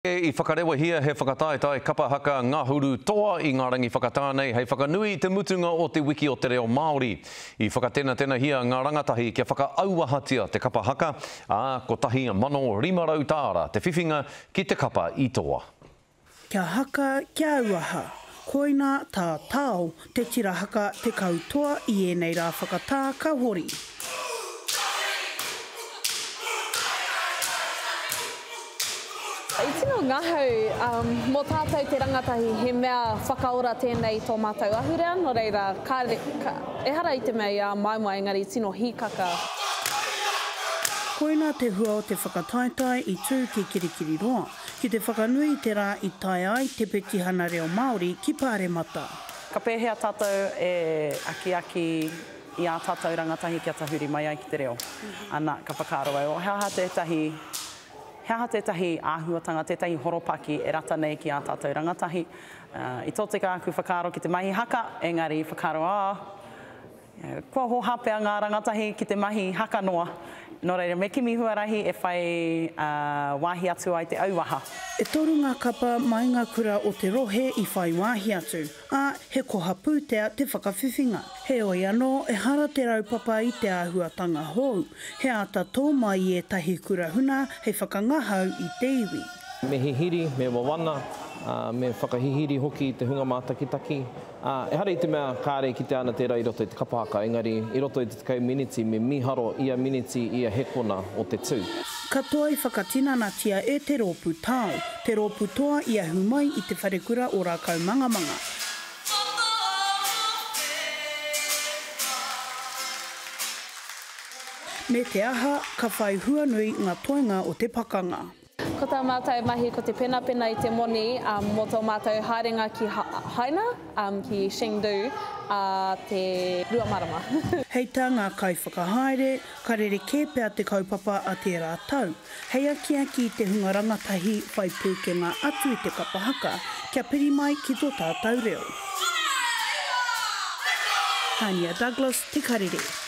I whakarewa hia he whakataetae kapa haka ngā huru toa I ngā rangi whakatānei hei whakanui te mutunga o te wiki o te reo Māori. I whakatena hia ngā rangatahi kia whakaauahatia te kapa haka ko tahi mano rimarau tāra te whiwhinga ki te kapa I toa. Kia haka kia auaha, koina tā tāo te tira haka te kautoa I enei rā whakatā ka hori. I tino ngahau, mō tātou te rangatahi he mea whakaora tēnei tō mātou ahurea, no reira, e hara I te mea maumai engari tino hīkaka. Koina te hua o te whakataetai I tū ki Kirikiri roa, ki te whakanui te rā I tae ai te petihana reo Māori ki Pāremata. Ka pēhea tātou e aki I a tātou rangatahi kia tahuri mai ai ki te reo. Ana, ka whakaaro ai o Heaha tētahi āhuatanga, tētahi horopaki e rata nei ki a tātou rangatahi. I tō te kāku whakaaro ki te mahi haka, engari whakaaro kua ho hapea ngā rangatahi ki te mahi haka noa. Nō reira, me kimi huarahi e whai wāhi atu ai te auaha. E toru ngā kapa mai ngā kura o te rohe I whai wāhi atu, he koha pūtea te whakawhiwhinga. He oi anō e hara te raupapa I te āhuatanga hou. He ata tō mai e tahi kura huna hei whakangahau I te iwi. Me hihiri, me wawana, me whakahihiri hoki te hunga mātakitaki. E hara I te mea kāre ki te ana tērā I roto I te kapa haka, engari I roto I te tekau miniti me miharo ia miniti ia hekona o te tū. Katoa I whakatinanatia e te rōpu tāu, te rōpu toa I ahu mai I te wharekura o rākau mangamanga. Me te aha, ka whai hua nui ngā toenga o te pakanga. Ko tā mātou mahi ko te pena I te moni, mō tō mātou haerenga ki Haina, ki Chengdu, te Ruamarama. Hei tā ngā kai whakahaere, ka rereke pēr te kaupapa a te rātau. Hei aki te hunga rangatahi whai pūkenga atu I te kapa haka, kia piri mai ki tō tātou reo. Tania Douglas, Te Karere.